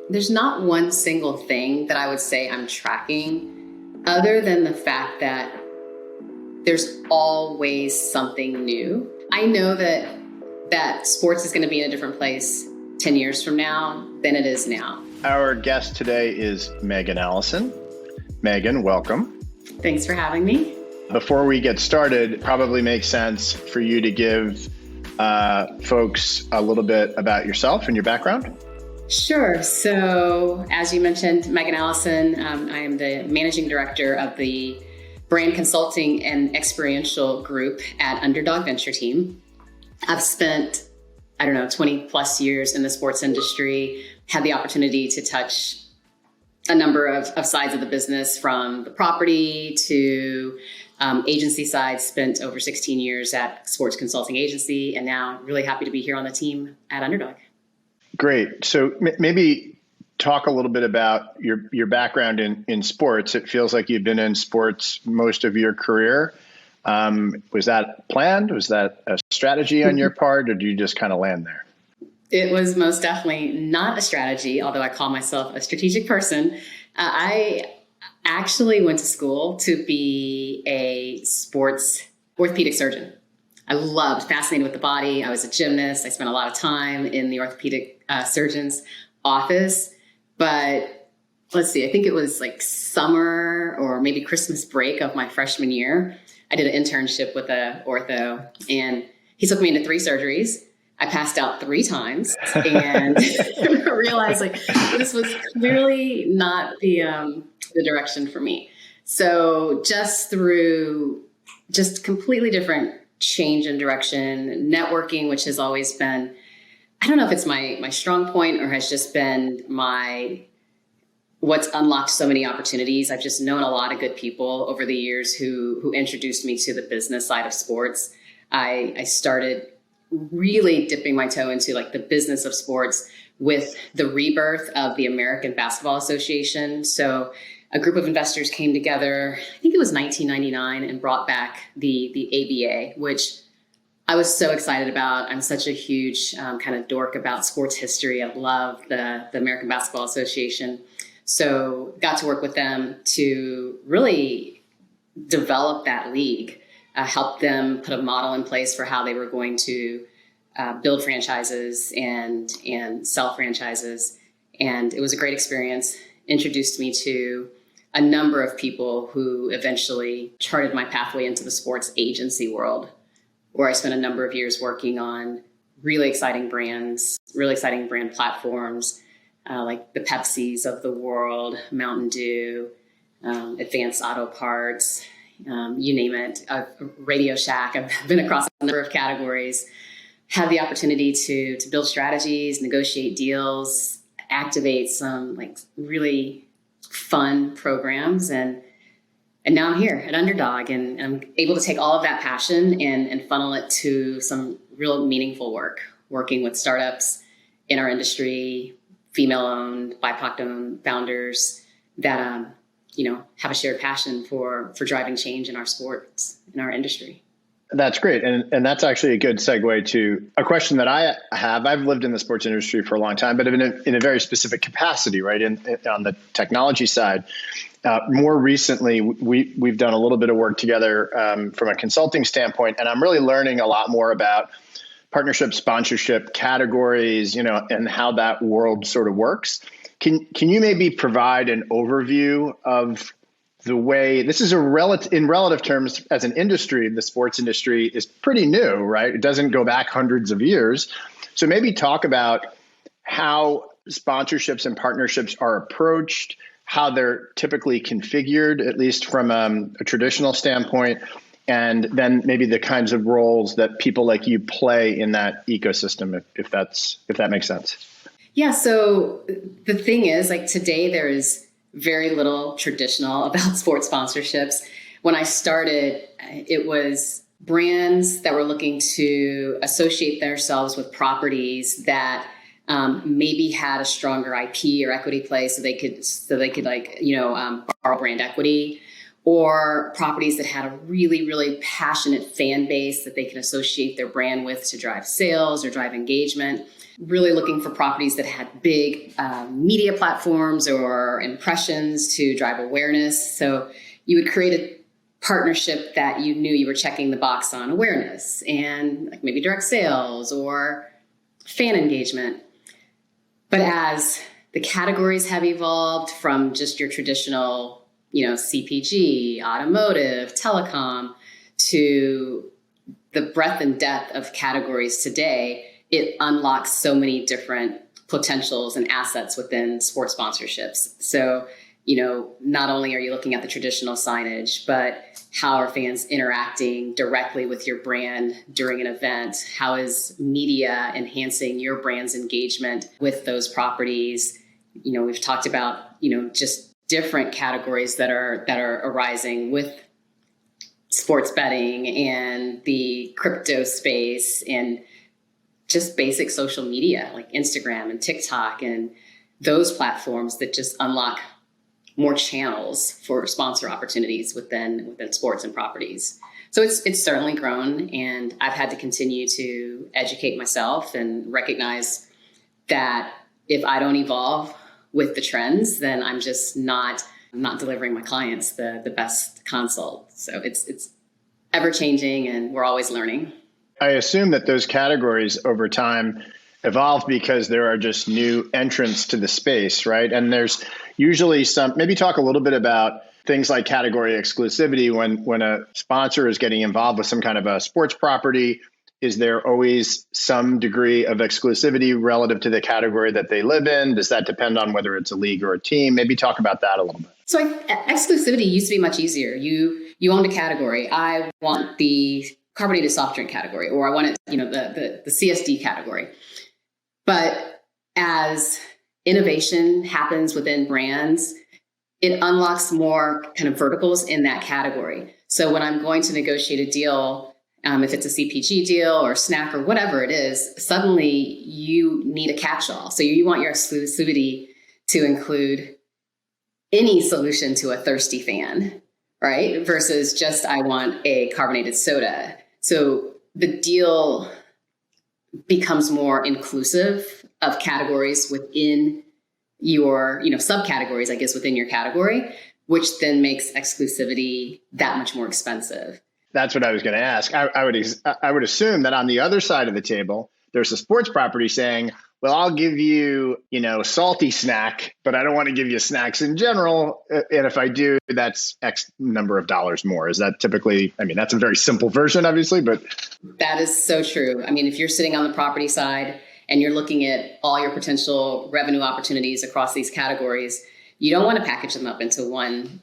There's not one single thing that I would say I'm tracking other than the fact that there's always something new. I know that sports is going to be in a different place 10 years from now than it is now. Our guest today is Megan Allison. Megan, welcome. Thanks for having me. Before we get started, it probably makes sense for you to give folks a little bit about yourself and your background. Sure. So as you mentioned, Megan Allison, I am the managing director of the brand consulting and experiential group at Underdog Venture Team. I've spent, 20 plus years in the sports industry, had the opportunity to touch a number of sides of the business, from the property to agency side, spent over 16 years at sports consulting agency, and now really happy to be here on the team at Underdog. Great. So maybe talk a little bit about your background in sports. It feels like you've been in sports most of your career. Was that planned? Was that a strategy on your part, or did you just kind of land there? It was most definitely not a strategy, although I call myself a strategic person. I actually went to school to be a sports orthopedic surgeon. I loved, fascinated with the body. I was a gymnast. I spent a lot of time in the orthopedic surgeon's office. But let's see, I think it was like summer or maybe Christmas break of my freshman year. I did an internship with a ortho, and he took me into 3 surgeries. I passed out 3 times and realized this was clearly not the direction for me. So through completely different change in direction, networking, which has always been, I don't know if it's my strong point or has just been what's unlocked so many opportunities. I've just known a lot of good people over the years who introduced me to the business side of sports. I started really dipping my toe into the business of sports with the rebirth of the American Basketball Association. So a group of investors came together, I think it was 1999, and brought back the ABA, which I was so excited about. I'm such a huge kind of dork about sports history. I love the American Basketball Association. So got to work with them to really develop that league, help them put a model in place for how they were going to build franchises and sell franchises. And it was a great experience. Introduced me to a number of people who eventually charted my pathway into the sports agency world, where I spent a number of years working on really exciting brands, really exciting brand platforms, like the Pepsis of the world, Mountain Dew, Advanced Auto Parts, you name it, Radio Shack. I've been across a number of categories, had the opportunity to build strategies, negotiate deals, activate some really fun programs. And now I'm here at Underdog, and I'm able to take all of that passion and funnel it to some real meaningful work, working with startups in our industry, female-owned, BIPOC-owned founders that, have a shared passion for driving change in our sports, in our industry. That's great. And that's actually a good segue to a question that I have. I've lived in the sports industry for a long time, but in a very specific capacity, right? On the technology side. More recently, we've done a little bit of work together from a consulting standpoint, and I'm really learning a lot more about partnership, sponsorship, categories, and how that world sort of works. Can you maybe provide an overview of the way this is in relative terms as an industry? The sports industry is pretty new, right? It doesn't go back hundreds of years. So maybe talk about how sponsorships and partnerships are approached, how they're typically configured, at least from a traditional standpoint, and then maybe the kinds of roles that people like you play in that ecosystem, if that makes sense. Yeah. So the thing is, today there is very little traditional about sports sponsorships. When I started, it was brands that were looking to associate themselves with properties that maybe had a stronger IP or equity play, so they could borrow brand equity, or properties that had a really, really passionate fan base that they can associate their brand with to drive sales or drive engagement. really looking for properties that had big media platforms or impressions to drive awareness. So you would create a partnership that you knew you were checking the box on awareness and like maybe direct sales or fan engagement. But as the categories have evolved from just your traditional, CPG, automotive, telecom, to the breadth and depth of categories today, it unlocks so many different potentials and assets within sports sponsorships. So, not only are you looking at the traditional signage, but how are fans interacting directly with your brand during an event? How is media enhancing your brand's engagement with those properties? We've talked about, just different categories that are arising with sports betting and the crypto space and just basic social media like Instagram and TikTok and those platforms that just unlock more channels for sponsor opportunities within sports and properties. So it's certainly grown, and I've had to continue to educate myself and recognize that if I don't evolve with the trends, then I'm just not delivering my clients the best consult. So it's ever changing, and we're always learning. I assume that those categories over time evolve because there are just new entrants to the space, right? And there's usually maybe talk a little bit about things like category exclusivity when a sponsor is getting involved with some kind of a sports property. Is there always some degree of exclusivity relative to the category that they live in? Does that depend on whether it's a league or a team? Maybe talk about that a little bit. So exclusivity used to be much easier. You owned a category. I want the carbonated soft drink category, or I want it, the CSD category. But as innovation happens within brands, it unlocks more kind of verticals in that category. So when I'm going to negotiate a deal, if it's a CPG deal or snack or whatever it is, suddenly you need a catch-all. So you want your exclusivity to include any solution to a thirsty fan, right? Versus just, I want a carbonated soda. So the deal becomes more inclusive of categories within your, subcategories, I guess, within your category, which then makes exclusivity that much more expensive. That's what I was going to ask. I would assume that on the other side of the table, there's a sports property saying, well, I'll give you, salty snack, but I don't want to give you snacks in general. And if I do, that's X number of dollars more. Is that typically, that's a very simple version, obviously, but. That is so true. If you're sitting on the property side and you're looking at all your potential revenue opportunities across these categories, you don't want to package them up into one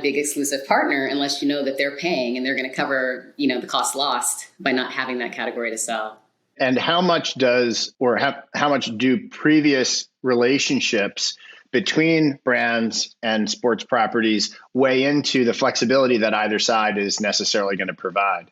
big exclusive partner unless you know that they're paying and they're going to cover, the cost lost by not having that category to sell. And how much how much do previous relationships between brands and sports properties weigh into the flexibility that either side is necessarily going to provide?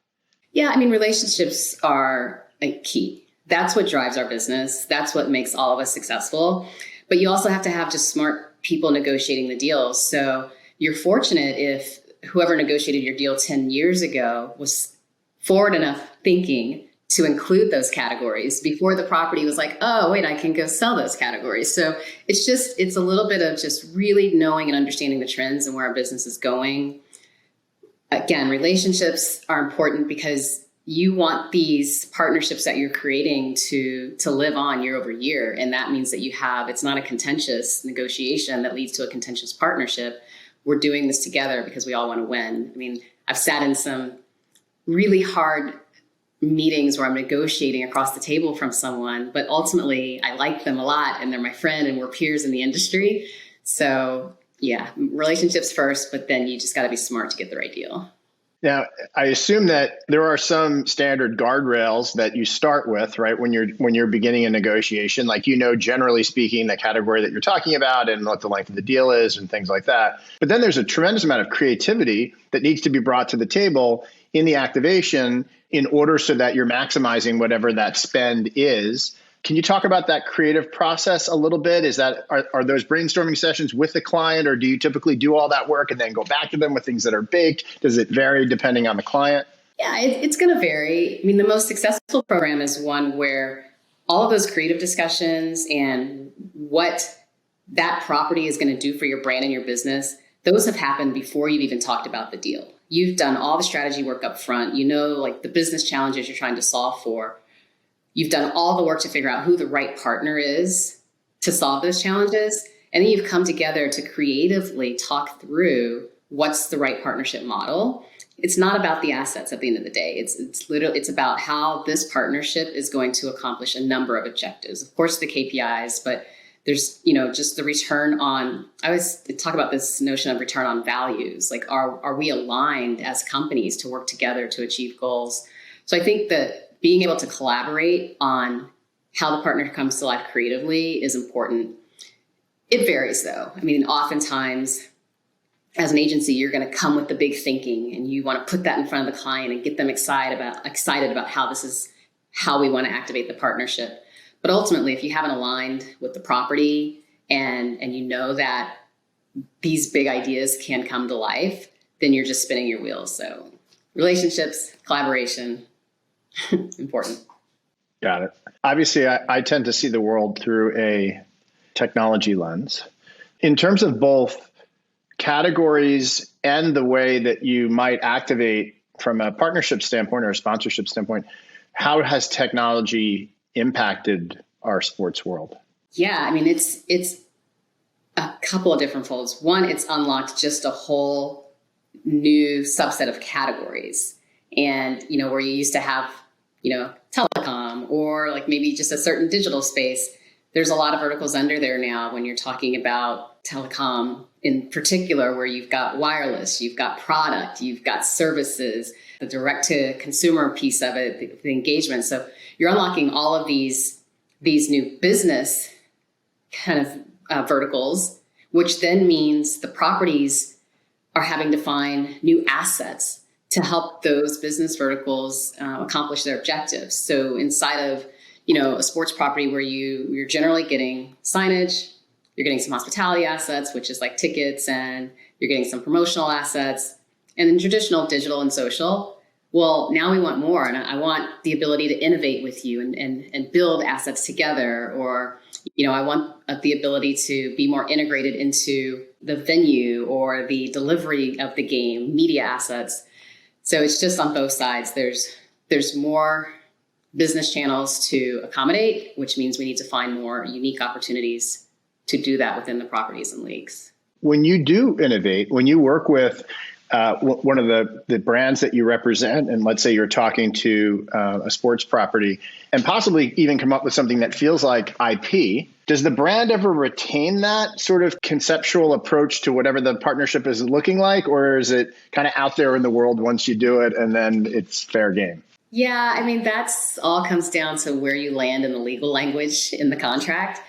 Yeah, relationships are key. That's what drives our business. That's what makes all of us successful. But you also have to have just smart people negotiating the deals. So you're fortunate if whoever negotiated your deal 10 years ago was forward enough thinking to include those categories before the property was like, oh, wait, I can go sell those categories. So it's a little bit of just really knowing and understanding the trends and where our business is going. Again, relationships are important because you want these partnerships that you're creating to live on year over year. And that means that it's not a contentious negotiation that leads to a contentious partnership. We're doing this together because we all want to win. I've sat in some really hard meetings where I'm negotiating across the table from someone, but ultimately I like them a lot and they're my friend and we're peers in the industry. So yeah, relationships first, but then you just got to be smart to get the right deal. Now, I assume that there are some standard guardrails that you start with, right? When you're beginning a negotiation, like, generally speaking, the category that you're talking about and what the length of the deal is and things like that. But then there's a tremendous amount of creativity that needs to be brought to the table in the activation in order so that you're maximizing whatever that spend is. Can you talk about that creative process a little bit? Are those brainstorming sessions with the client, or do you typically do all that work and then go back to them with things that are baked? Does it vary depending on the client? Yeah, it's going to vary. The most successful program is one where all of those creative discussions and what that property is going to do for your brand and your business, those have happened before you've even talked about the deal. You've done all the strategy work up front. You know, like the business challenges you're trying to solve for. You've done all the work to figure out who the right partner is to solve those challenges. And then you've come together to creatively talk through what's the right partnership model. It's not about the assets at the end of the day. It's about how this partnership is going to accomplish a number of objectives. Of course, the KPIs, but there's, just the return on, I always talk about this notion of return on values. Like, are we aligned as companies to work together to achieve goals? So I think that being able to collaborate on how the partner comes to life creatively is important. It varies though. I mean, oftentimes as an agency, you're going to come with the big thinking and you want to put that in front of the client and get them excited about how this is how we want to activate the partnership. But ultimately, if you haven't aligned with the property and you know that these big ideas can come to life, then you're just spinning your wheels. So relationships, collaboration, important. Got it. Obviously, I tend to see the world through a technology lens. In terms of both categories and the way that you might activate from a partnership standpoint or a sponsorship standpoint, how has technology impacted our sports world? Yeah, I mean, it's a couple of different folds. One, it's unlocked just a whole new subset of categories. And, where you used to have, telecom or like maybe just a certain digital space, there's a lot of verticals under there now when you're talking about telecom in particular, where you've got wireless, you've got product, you've got services, the direct to consumer piece of it, the engagement. So you're unlocking all of these new business kind of verticals, which then means the properties are having to find new assets to help those business verticals accomplish their objectives. So inside of a sports property where you're generally getting signage, you're getting some hospitality assets, which is like tickets, and you're getting some promotional assets, and then traditional digital and social. Well, now we want more, and I want the ability to innovate with you and build assets together, or I want the ability to be more integrated into the venue or the delivery of the game, media assets. So it's just on both sides. There's more business channels to accommodate, which means we need to find more unique opportunities to do that within the properties and leagues. When you do innovate, when you work with one of the brands that you represent, and let's say you're talking to a sports property and possibly even come up with something that feels like IP, does the brand ever retain that sort of conceptual approach to whatever the partnership is looking like, or is it kind of out there in the world once you do it and then it's fair game? Yeah, I mean, that's all comes down to where you land in the legal language in the contract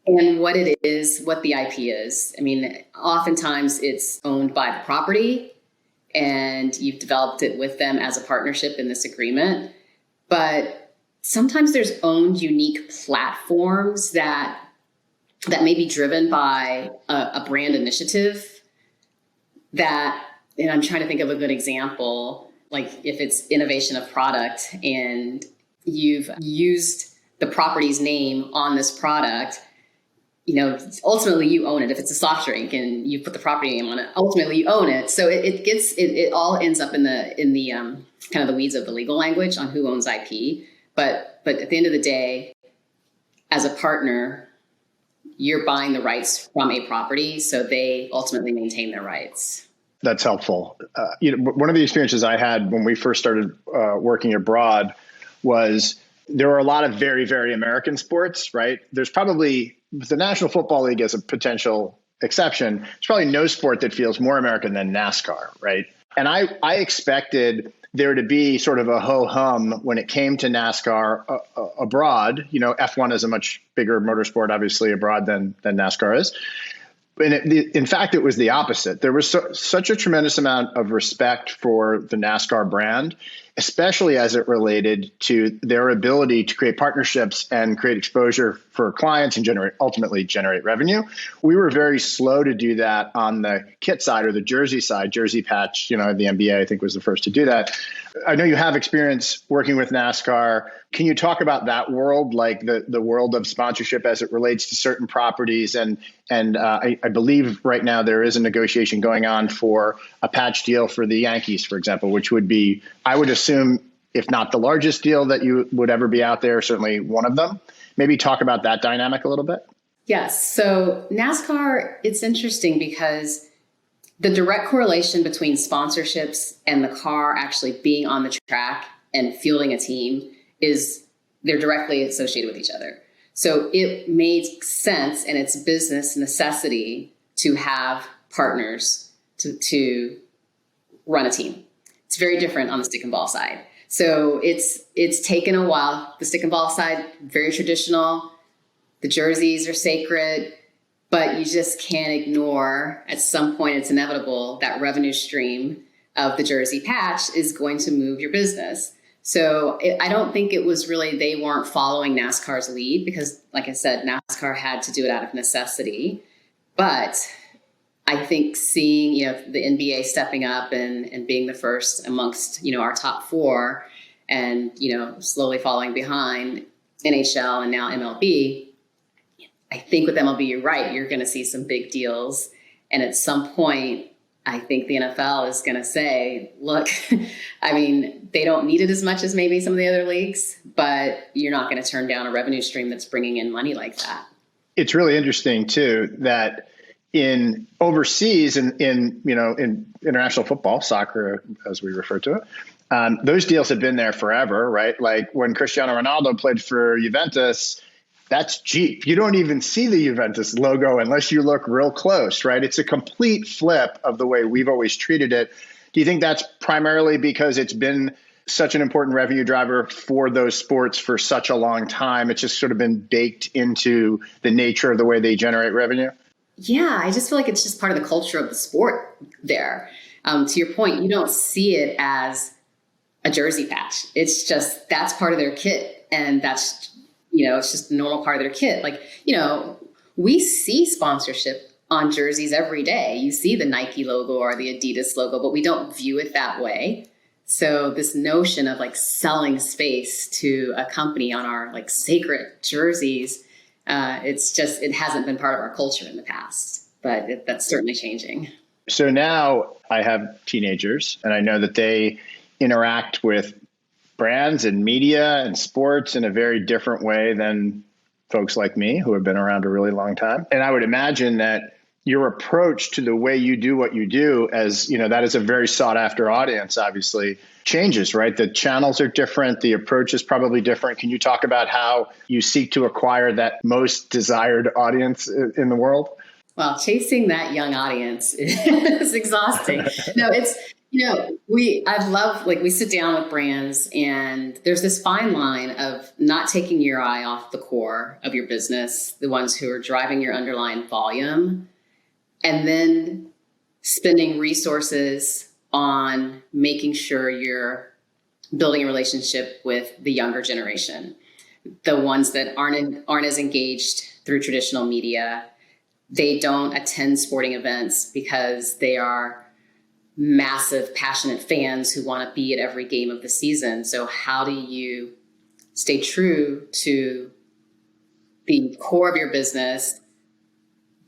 and what it is, what the IP is. I mean, oftentimes it's owned by the property and you've developed it with them as a partnership in this agreement. But sometimes there's owned unique platforms that may be driven by a brand initiative that, and I'm trying to think of a good example, like if it's innovation of product and you've used the property's name on this product, ultimately you own it. If it's a soft drink and you put the property name on it, ultimately you own it. So it all ends up in the kind of the weeds of the legal language on who owns IP. But at the end of the day, as a partner, you're buying the rights from a property, so they ultimately maintain their rights. That's helpful. One of the experiences I had when we first started working abroad was there were a lot of very, very American sports, right? There's probably, the National Football League as a potential exception, there's probably no sport that feels more American than NASCAR, right? And I expected there to be sort of a ho-hum when it came to NASCAR abroad. F1 is a much bigger motorsport, obviously, abroad than NASCAR is. And in fact, it was the opposite. There was such a tremendous amount of respect for the NASCAR brand. especially as it related to their ability to create partnerships and create exposure for clients and ultimately generate revenue. We were very slow to do that on the kit side or the jersey side. Jersey Patch, the NBA, I think, was the first to do that. I know you have experience working with NASCAR. Can you talk about that world, like the world of sponsorship as it relates to certain properties? And I believe right now there is a negotiation going on for a patch deal for the Yankees, for example, which would be, I would assume, if not the largest deal that you would ever be out there, certainly one of them. Maybe talk about that dynamic a little bit. Yes. So NASCAR, it's interesting because the direct correlation between sponsorships and the car actually being on the track and fielding a team is they're directly associated with each other. So it made sense, and it's business necessity to have partners to run a team. It's very different on the stick and ball side. So it's taken a while. The stick and ball side, very traditional. The jerseys are sacred, but you just can't ignore, at some point it's inevitable, that revenue stream of the jersey patch is going to move your business. So I don't think it was really, they weren't following NASCAR's lead because, like I said, NASCAR had to do it out of necessity. But I think seeing, the NBA stepping up and being the first amongst, our top four and, slowly following behind NHL and now MLB, I think with MLB, you're right. You're going to see some big deals. And at some point, I think the NFL is going to say, look, I mean, they don't need it as much as maybe some of the other leagues, but you're not going to turn down a revenue stream that's bringing in money like that. It's really interesting, too, that in overseas in international football, soccer, as we refer to it, those deals have been there forever, right? Like when Cristiano Ronaldo played for Juventus, that's Jeep. You don't even see the Juventus logo unless you look real close, right? It's a complete flip of the way we've always treated it. Do you think that's primarily because it's been such an important revenue driver for those sports for such a long time? It's just sort of been baked into the nature of the way they generate revenue? Yeah, I just feel like it's just part of the culture of the sport there. To your point, you don't see it as a jersey patch. It's just, that's part of their kit. And that's, it's just a normal part of their kit. Like, we see sponsorship on jerseys every day. You see the Nike logo or the Adidas logo, but we don't view it that way. So this notion of like selling space to a company on our like sacred jerseys, it hasn't been part of our culture in the past, but that's certainly changing. So now I have teenagers and I know that they interact with brands and media and sports in a very different way than folks like me who have been around a really long time. And I would imagine that your approach to the way you do what you do, as that is a very sought after audience, obviously changes, right? The channels are different. The approach is probably different. Can you talk about how you seek to acquire that most desired audience in the world? Well, chasing that young audience is exhausting. No, it's, I love, we sit down with brands and there's this fine line of not taking your eye off the core of your business, the ones who are driving your underlying volume, and then spending resources on making sure you're building a relationship with the younger generation, the ones that aren't as engaged through traditional media. They don't attend sporting events because they are massive, passionate fans who want to be at every game of the season. So how do you stay true to the core of your business,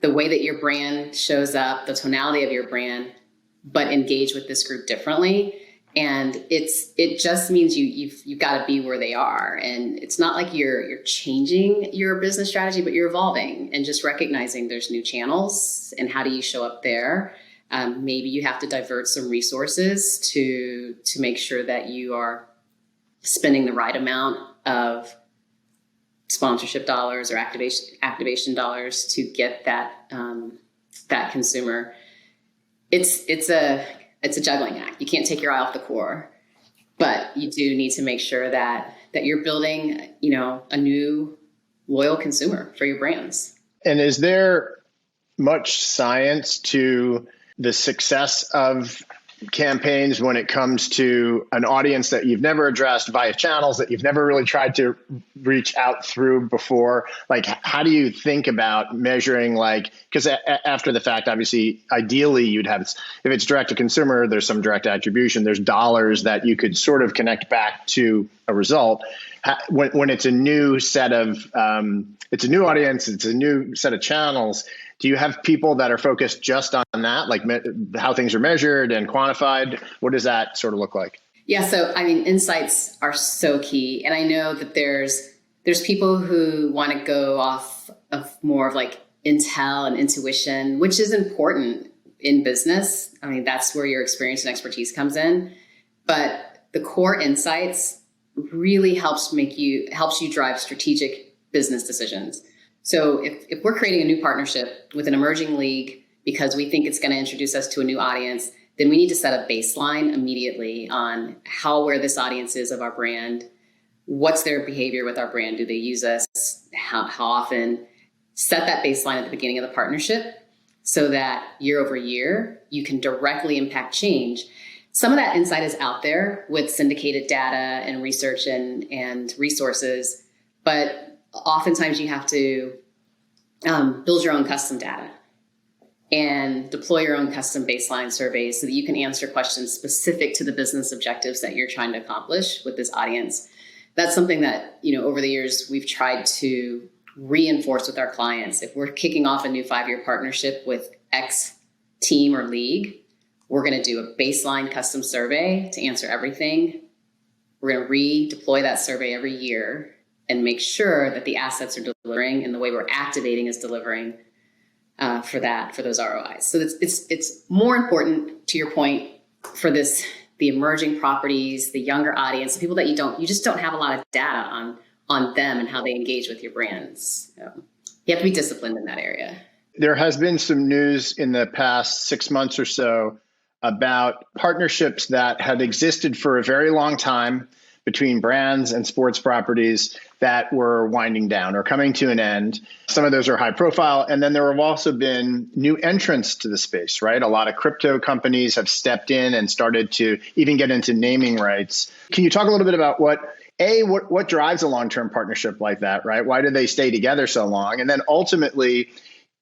the way that your brand shows up, the tonality of your brand, but engage with this group differently? And it just means you've got to be where they are. And it's not like you're changing your business strategy, but you're evolving and just recognizing there's new channels and how do you show up there? Maybe you have to divert some resources to make sure that you are spending the right amount of sponsorship dollars or activation dollars to get that consumer. It's a juggling act. You can't take your eye off the core, but you do need to make sure that you're building, a new loyal consumer for your brands. And is there much science to the success of campaigns when it comes to an audience that you've never addressed via channels that you've never really tried to reach out through before? Like, how do you think about measuring, like, because after the fact, obviously, ideally you'd have, if it's direct to consumer, there's some direct attribution, there's dollars that you could sort of connect back to a result. When it's a new set of, it's a new audience, it's a new set of channels, do you have people that are focused just on that, like how things are measured and quantified? What does that sort of look like? Yeah, so I mean, insights are so key. And I know that there's people who want to go off of more of like intel and intuition, which is important in business. I mean, that's where your experience and expertise comes in. But the core insights really helps you drive strategic business decisions. So if we're creating a new partnership with an emerging league because we think it's going to introduce us to a new audience, then we need to set a baseline immediately on where this audience is of our brand. What's their behavior with our brand? Do they use us? How often? Set that baseline at the beginning of the partnership so that year over year, you can directly impact change. Some of that insight is out there with syndicated data and research and resources, but oftentimes you have to build your own custom data and deploy your own custom baseline surveys so that you can answer questions specific to the business objectives that you're trying to accomplish with this audience. That's something that, over the years we've tried to reinforce with our clients. If we're kicking off a new 5-year partnership with X team or league, we're going to do a baseline custom survey to answer everything. We're going to redeploy that survey every year and make sure that the assets are delivering and the way we're activating is delivering for those ROIs. So it's more important, to your point, for the emerging properties, the younger audience, the people that you just don't have a lot of data on them and how they engage with your brands. So you have to be disciplined in that area. There has been some news in the past 6 months or so about partnerships that had existed for a very long time between brands and sports properties that were winding down or coming to an end. Some of those are high profile. And then there have also been new entrants to the space, right? A lot of crypto companies have stepped in and started to even get into naming rights. Can you talk a little bit about what drives a long-term partnership like that, right? Why do they stay together so long? And then ultimately,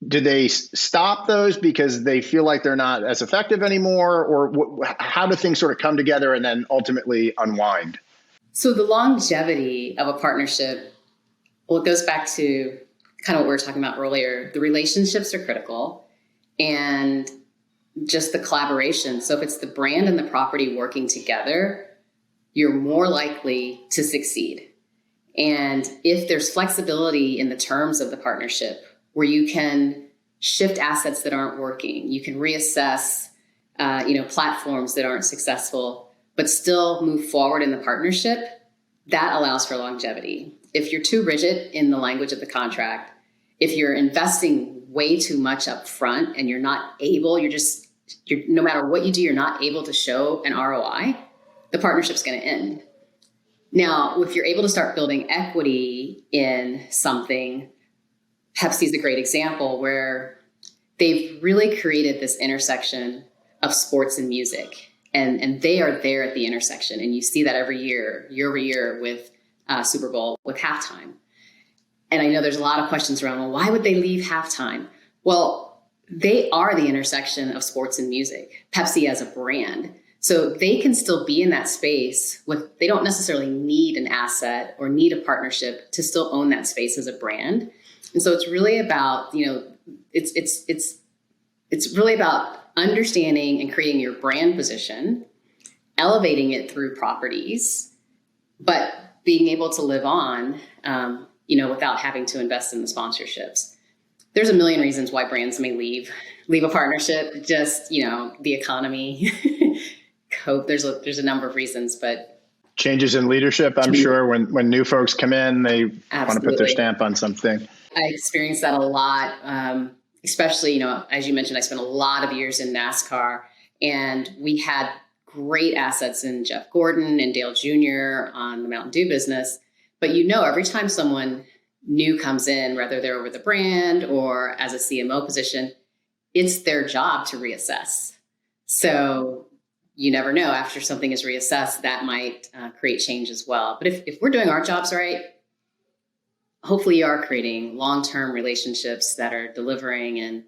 do they stop those because they feel like they're not as effective anymore? Or how do things sort of come together and then ultimately unwind? So the longevity of a partnership, well, it goes back to kind of what we were talking about earlier. The relationships are critical and just the collaboration. So if it's the brand and the property working together, you're more likely to succeed. And if there's flexibility in the terms of the partnership where you can shift assets that aren't working, you can reassess platforms that aren't successful, but still move forward in the partnership, that allows for longevity. If you're too rigid in the language of the contract, if you're investing way too much up front and you're not able, no matter what you do, you're not able to show an ROI, the partnership's going to end. Now, if you're able to start building equity in something, Pepsi's a great example where they've really created this intersection of sports and music. And they are there at the intersection. And you see that every year over year with Super Bowl, with halftime. And I know there's a lot of questions around, well, why would they leave halftime? Well, they are the intersection of sports and music, Pepsi as a brand. So they can still be in that space they don't necessarily need an asset or need a partnership to still own that space as a brand. And so it's really about, it's really about understanding and creating your brand position, elevating it through properties, but being able to live on, without having to invest in the sponsorships. There's a million reasons why brands may leave a partnership, just, the economy, there's a number of reasons, but changes in leadership, I'm sure when new folks come in, they want to put their stamp on something. I experienced that a lot. Especially, as you mentioned, I spent a lot of years in NASCAR, and we had great assets in Jeff Gordon and Dale Jr. on the Mountain Dew business. But every time someone new comes in, whether they're over the brand or as a CMO position, it's their job to reassess. So you never know, after something is reassessed, that might create change as well. But if we're doing our jobs right, hopefully you are creating long-term relationships that are delivering, and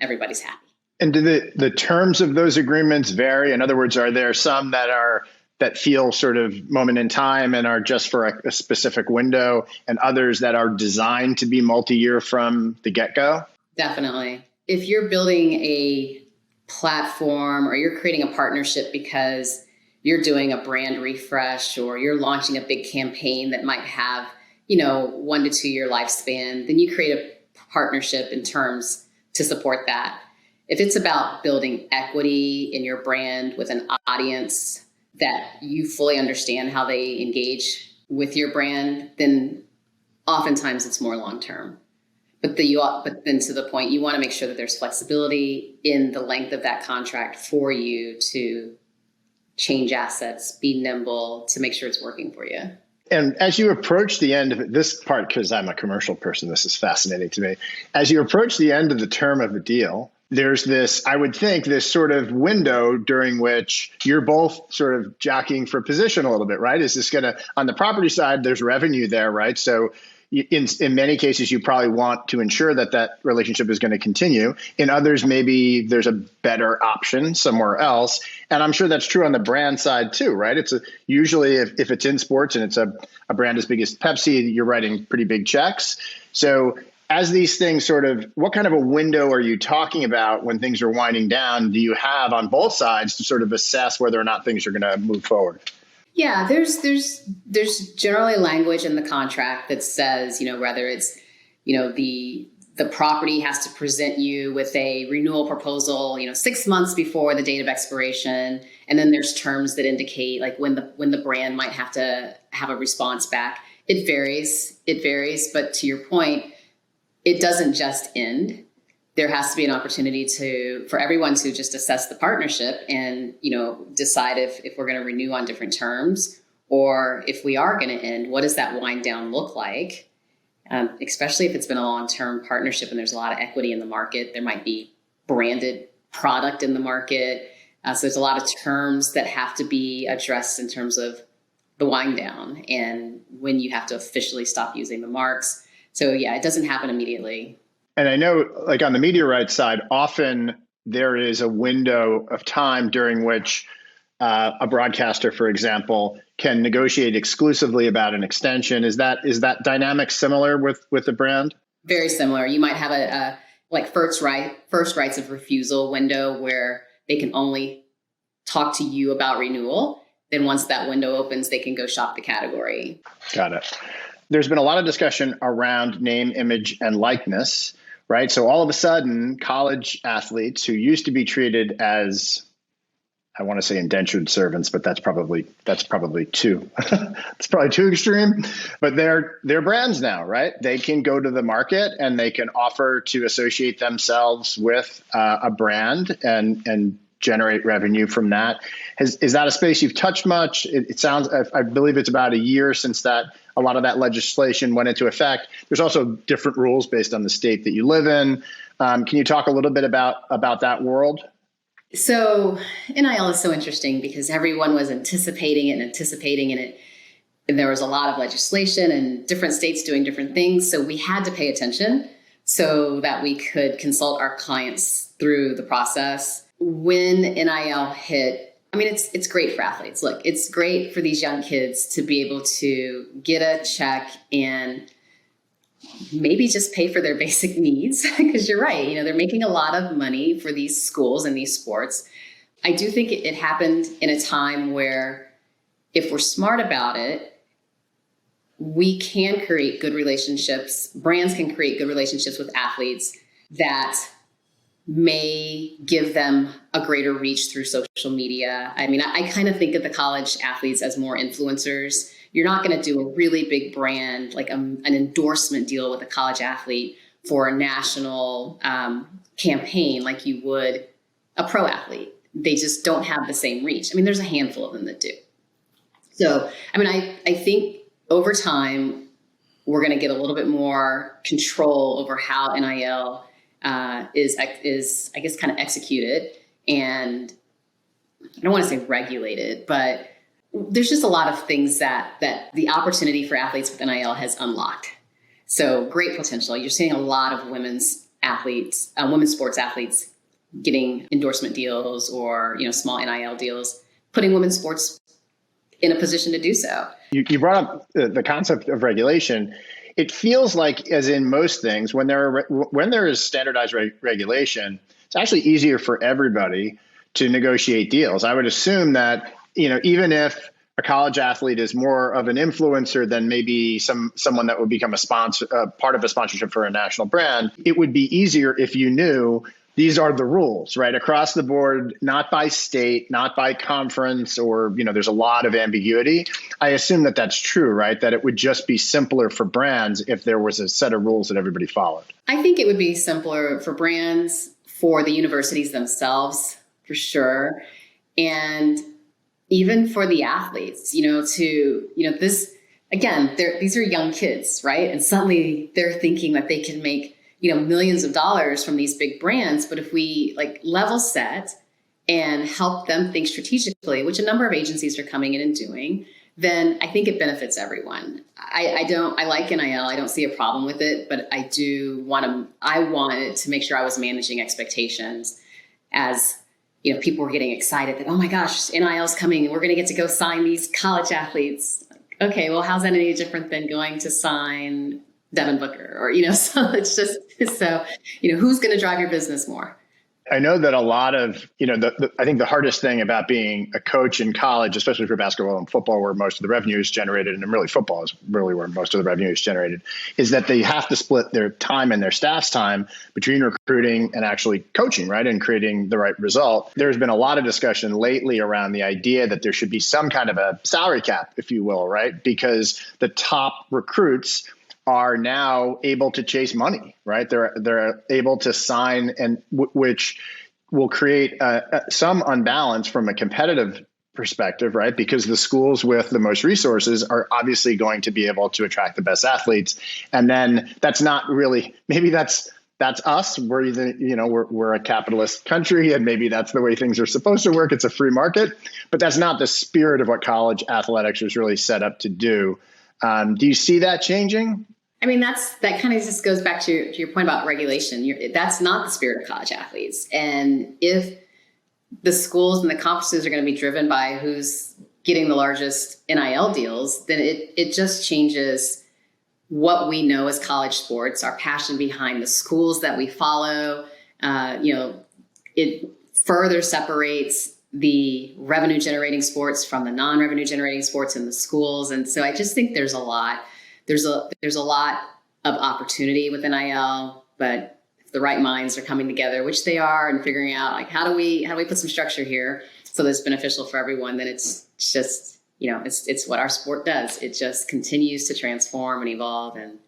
everybody's happy. And do the terms of those agreements vary? In other words, are there some that feel sort of moment in time and are just for a specific window, and others that are designed to be multi-year from the get-go? Definitely. If you're building a platform or you're creating a partnership because you're doing a brand refresh or you're launching a big campaign that might have, 1 to 2 year lifespan, then you create a partnership in terms to support that. If it's about building equity in your brand with an audience that you fully understand how they engage with your brand, then oftentimes it's more long-term. But then to the point, you want to make sure that there's flexibility in the length of that contract for you to change assets, be nimble, to make sure it's working for you. And as you approach the end of it, this part, because I'm a commercial person, this is fascinating to me. As you approach the end of the term of a deal, there's this, I would think, this sort of window during which you're both sort of jockeying for position a little bit, right? Is this going to, on the property side, there's revenue there, right? So in many cases, you probably want to ensure that relationship is going to continue. In others, maybe there's a better option somewhere else. And I'm sure that's true on the brand side too, right? It's usually if it's in sports and it's a brand as big as Pepsi, you're writing pretty big checks. So as these things sort of, what kind of a window are you talking about when things are winding down? Do you have on both sides to sort of assess whether or not things are going to move forward? Yeah, there's generally language in the contract that says, whether it's, the property has to present you with a renewal proposal, 6 months before the date of expiration. And then there's terms that indicate like when the brand might have to have a response back. It varies. But to your point, it doesn't just end. There has to be an opportunity for everyone to just assess the partnership and, decide if we're going to renew on different terms, or if we are going to end, what does that wind down look like? Especially if it's been a long-term partnership and there's a lot of equity in the market. There might be branded product in the market. So there's a lot of terms that have to be addressed in terms of the wind down and when you have to officially stop using the marks. So yeah, it doesn't happen immediately. And I know, like on the media rights side, often there is a window of time during which a broadcaster, for example, can negotiate exclusively about an extension. Is that dynamic similar with the brand? Very similar. You might have a first rights of refusal window where they can only talk to you about renewal. Then once that window opens, they can go shop the category. Got it. There's been a lot of discussion around name, image, and likeness. Right. So all of a sudden, college athletes who used to be treated as, I want to say indentured servants, but that's probably too it's probably too extreme. But they're brands now, right? They can go to the market and they can offer to associate themselves with a brand and generate revenue from that. Is that a space you've touched much? It sounds, I believe it's about a year since a lot of that legislation went into effect. There's also different rules based on the state that you live in. Can you talk a little bit about that world? So NIL is so interesting because everyone was anticipating it. And there was a lot of legislation and different states doing different things. So we had to pay attention so that we could consult our clients through the process. When NIL hit, I mean, it's great for athletes. Look, it's great for these young kids to be able to get a check and maybe just pay for their basic needs, because you're right. They're making a lot of money for these schools and these sports. I do think it happened in a time where if we're smart about it, we can create good relationships. Brands can create good relationships with athletes that may give them a greater reach through social media. I mean, I kind of think of the college athletes as more influencers. You're not going to do a really big brand, like an endorsement deal with a college athlete for a national campaign like you would a pro athlete. They just don't have the same reach. I mean, there's a handful of them that do. So, I mean, I think over time, we're going to get a little bit more control over how NIL is, I guess, kind of executed. And I don't want to say regulated, but there's just a lot of things that the opportunity for athletes with NIL has unlocked. So great potential. You're seeing a lot of women's sports athletes getting endorsement deals or, small NIL deals, putting women's sports in a position to do so. You brought up the concept of regulation. It feels like, as in most things, when there is standardized regulation, it's actually easier for everybody to negotiate deals. I would assume that, even if a college athlete is more of an influencer than maybe someone that would become a sponsor, part of a sponsorship for a national brand, it would be easier if you knew these are the rules, right? Across the board, not by state, not by conference, or, there's a lot of ambiguity. I assume that that's true, right? That it would just be simpler for brands if there was a set of rules that everybody followed. I think it would be simpler for brands, for the universities themselves, for sure. And even for the athletes, these are young kids, right? And suddenly they're thinking that they can make millions of dollars from these big brands. But if we level set and help them think strategically, which a number of agencies are coming in and doing, then I think it benefits everyone. I like NIL. I don't see a problem with it, but I wanted to make sure I was managing expectations as, people were getting excited that, oh my gosh, NIL is coming and we're going to get to go sign these college athletes. Okay, well, how's that any different than going to sign Devin Booker or, so it's just, who's going to drive your business more? I know that a lot of, I think the hardest thing about being a coach in college, especially for basketball and football, where most of the revenue is generated, and really football is really where most of the revenue is generated, is that they have to split their time and their staff's time between recruiting and actually coaching, right? And creating the right result. There's been a lot of discussion lately around the idea that there should be some kind of a salary cap, if you will, right? Because the top recruits are now able to chase money, right? They're able to sign, and which will create some unbalance from a competitive perspective, right? Because the schools with the most resources are obviously going to be able to attract the best athletes, and then that's not really, maybe that's us. We're a capitalist country, and maybe that's the way things are supposed to work. It's a free market, but that's not the spirit of what college athletics was really set up to do. Do you see that changing? I mean, that kind of just goes back to your point about regulation. That's not the spirit of college athletes. And if the schools and the conferences are going to be driven by who's getting the largest NIL deals, then it just changes what we know as college sports, our passion behind the schools that we follow. It further separates the revenue generating sports from the non-revenue generating sports in the schools. And so I just think there's a lot of opportunity with NIL, but if the right minds are coming together, which they are, and figuring out how do we put some structure here so that it's beneficial for everyone, then it's just, it's what our sport does. It just continues to transform and evolve, and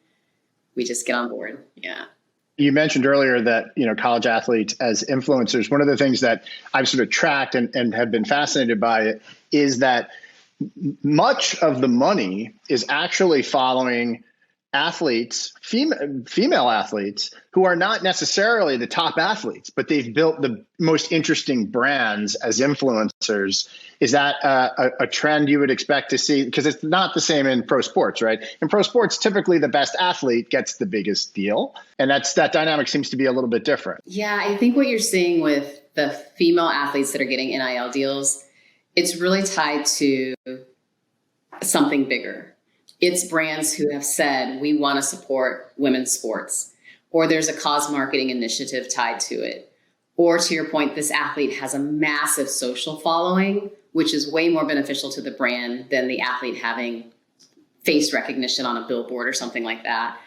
we just get on board. Yeah. You mentioned earlier that, college athletes as influencers, one of the things that I've sort of tracked and have been fascinated by it is that much of the money is actually following athletes, female athletes, who are not necessarily the top athletes, but they've built the most interesting brands as influencers. Is that a trend you would expect to see? Because it's not the same in pro sports, right? In pro sports, typically the best athlete gets the biggest deal. And that dynamic seems to be a little bit different. Yeah, I think what you're seeing with the female athletes that are getting NIL deals, it's really tied to something bigger. It's brands who have said, we want to support women's sports, or there's a cause marketing initiative tied to it. Or to your point, this athlete has a massive social following, which is way more beneficial to the brand than the athlete having face recognition on a billboard or something like that.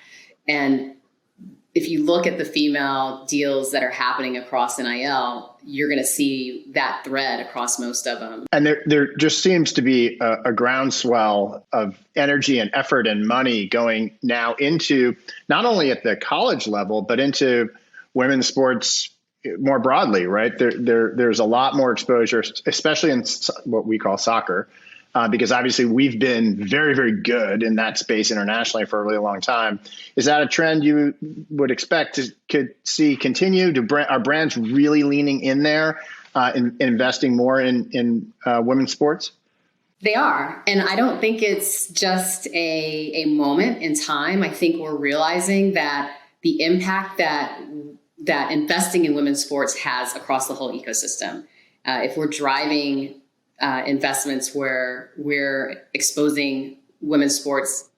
And if you look at the female deals that are happening across NIL, you're going to see that thread across most of them. And there just seems to be a groundswell of energy and effort and money going now into not only at the college level, but into women's sports more broadly, right? There's a lot more exposure, especially in what we call soccer, because obviously we've been very, very good in that space internationally for a really long time. Is that a trend you would expect to could see continue? Are brands really leaning in there in investing more in women's sports? They are. And I don't think it's just a moment in time. I think we're realizing that the impact that investing in women's sports has across the whole ecosystem. If we're driving investments where we're exposing women's sports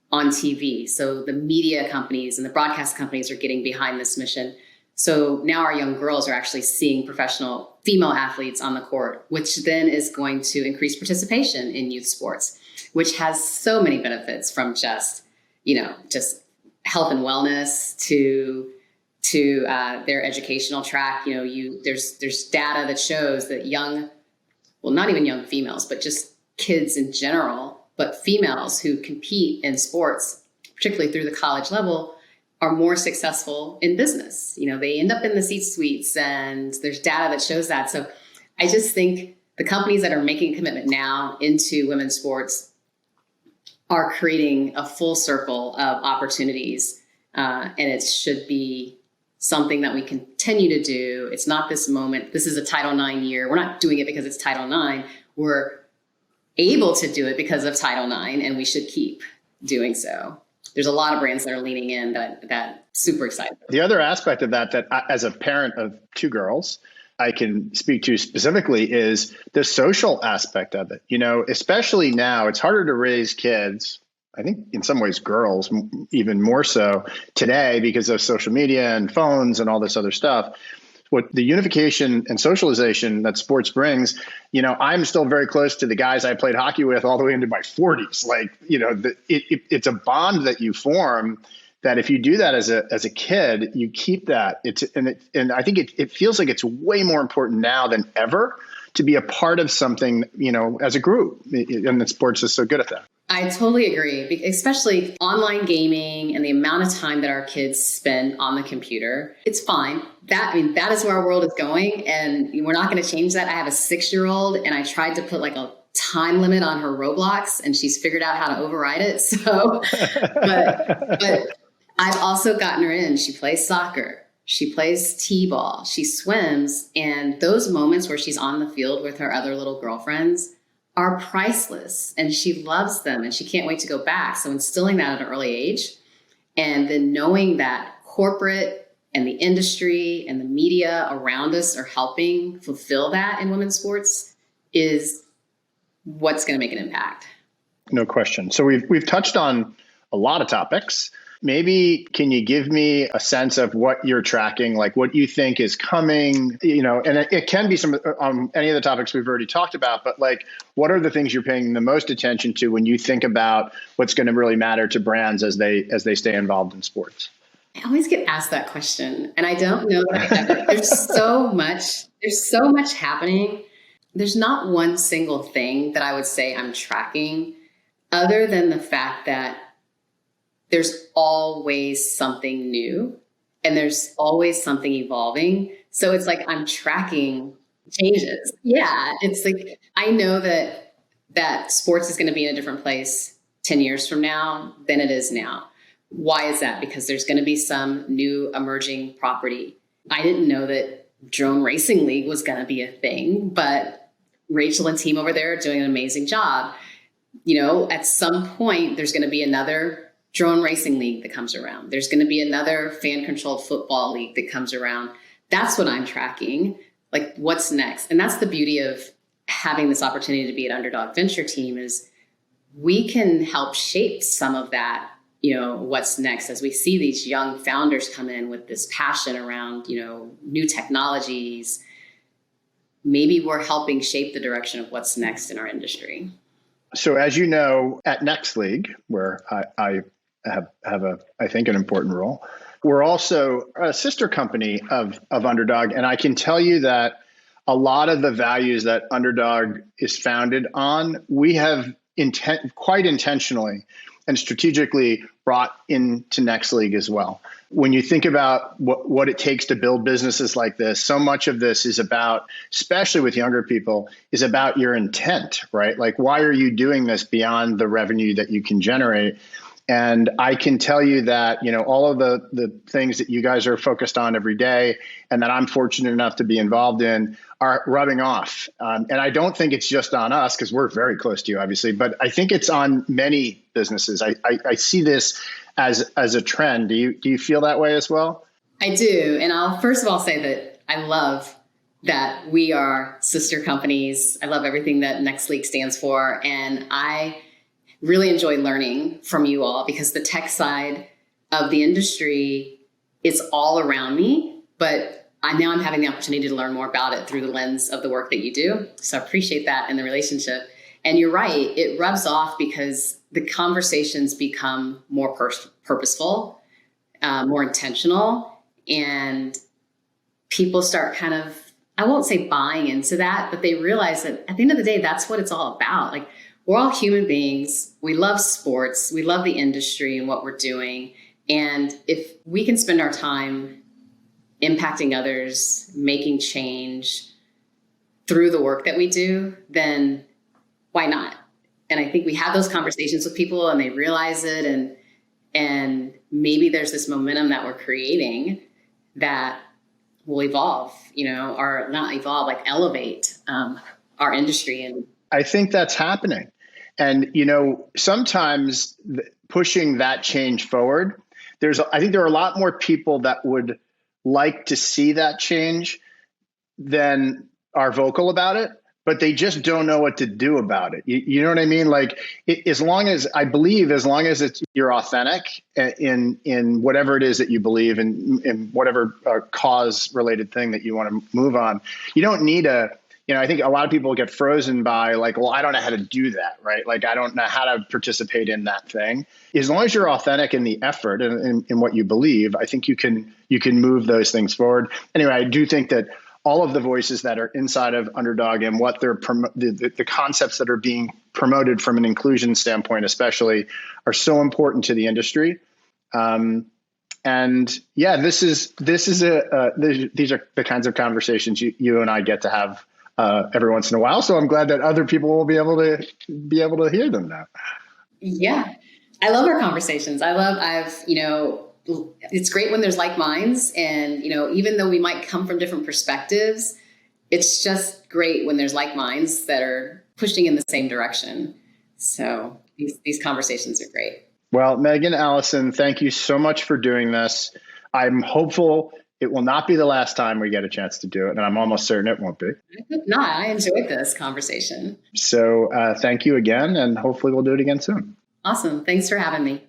on TV, so the media companies and the broadcast companies are getting behind this mission. So now our young girls are actually seeing professional female athletes on the court, which then is going to increase participation in youth sports, which has so many benefits, from just health and wellness to their educational track. There's data that shows that not even young females, but just kids in general, but females who compete in sports, particularly through the college level, are more successful in business. They end up in the C-suites, and there's data that shows that. So I just think the companies that are making a commitment now into women's sports are creating a full circle of opportunities. And it should be something that we continue to do. It's not this moment. This is a Title IX year. We're not doing it because it's Title IX. We're able to do it because of Title IX, and we should keep doing so. There's a lot of brands that are leaning in that super excited. The other aspect of that I, as a parent of two girls, I can speak to specifically is the social aspect of it. Especially now, it's harder to raise kids. I think in some ways, girls even more so today because of social media and phones and all this other stuff. What the unification and socialization that sports brings, I'm still very close to the guys I played hockey with all the way into my 40s. It's a bond that you form that if you do that as a kid, you keep that. And I think it feels like it's way more important now than ever to be a part of something, as a group. And the sports is so good at that. I totally agree, especially online gaming and the amount of time that our kids spend on the computer. It's fine. That is where our world is going, and we're not going to change that. I have a 6-year-old, and I tried to put a time limit on her Roblox, and she's figured out how to override it. So, but I've also gotten her in. She plays soccer. She plays t-ball. She swims. And those moments where she's on the field with her other little girlfriends are priceless, and she loves them, and she can't wait to go back. So instilling that at an early age, and then knowing that corporate and the industry and the media around us are helping fulfill that in women's sports is what's going to make an impact. No question. So we've touched on a lot of topics. Maybe can you give me a sense of what you're tracking, like what you think is coming, and it can be some any of the topics we've already talked about, but what are the things you're paying the most attention to when you think about what's going to really matter to brands as they stay involved in sports? I always get asked that question, and I don't know that I ever. There's so much happening. There's not one single thing that I would say I'm tracking, other than the fact that there's always something new and there's always something evolving. So it's I'm tracking changes. Yeah. It's I know that sports is going to be in a different place 10 years from now than it is now. Why is that? Because there's going to be some new emerging property. I didn't know that drone racing league was going to be a thing, but Rachel and team over there are doing an amazing job. At some point there's going to be another drone racing league that comes around. There's going to be another fan-controlled football league that comes around. That's what I'm tracking. What's next? And that's the beauty of having this opportunity to be an Underdog Venture team is we can help shape some of that, what's next as we see these young founders come in with this passion around, new technologies. Maybe we're helping shape the direction of what's next in our industry. So as you know, at Next League, where I have I think an important role, we're also a sister company of Underdog. And I can tell you that a lot of the values that Underdog is founded on, we have quite intentionally and strategically brought into Next League as well. When you think about what it takes to build businesses like this, so much of this is about, especially with younger people, is about your intent, right? Why are you doing this beyond the revenue that you can generate? And I can tell you that, all of the things that you guys are focused on every day and that I'm fortunate enough to be involved in are rubbing off. And I don't think it's just on us because we're very close to you, obviously, but I think it's on many businesses. I see this as a trend. Do you feel that way as well? I do. And I'll first of all say that I love that we are sister companies. I love everything that Next League stands for. And I really enjoy learning from you all because the tech side of the industry is all around me, but now I'm having the opportunity to learn more about it through the lens of the work that you do. So I appreciate that in the relationship. And you're right, it rubs off because the conversations become more purposeful, more intentional, and people start kind of, I won't say buying into that, but they realize that at the end of the day, that's what it's all about. Like, we're all human beings. We love sports. We love the industry and what we're doing. And if we can spend our time impacting others, making change through the work that we do, then why not? And I think we have those conversations with people and they realize it. And maybe there's this momentum that we're creating that will evolve, or not evolve, like elevate our industry. And I think that's happening. And, sometimes pushing that change forward, I think there are a lot more people that would like to see that change than are vocal about it, but they just don't know what to do about it. You know what I mean? Like, as long as you're authentic in whatever it is that you believe in whatever cause related thing that you want to move on, you don't need I think a lot of people get frozen by like, well, I don't know how to do that, right? Like, I don't know how to participate in that thing. As long as you're authentic in the effort and in what you believe, I think you can move those things forward. Anyway, I do think that all of the voices that are inside of Underdog and what they're the concepts that are being promoted from an inclusion standpoint, especially, are so important to the industry. And yeah, these are the kinds of conversations you and I get to have every once in a while. So I'm glad that other people will be able to hear them now. Yeah, I love our conversations. It's great when there's like minds, and even though we might come from different perspectives, it's just great when there's like minds that are pushing in the same direction. So these conversations are great. Well, Megan, Allison, thank you so much for doing this. I'm hopeful it will not be the last time we get a chance to do it, and I'm almost certain it won't be. I hope not. I enjoyed this conversation. So thank you again, and hopefully we'll do it again soon. Awesome. Thanks for having me.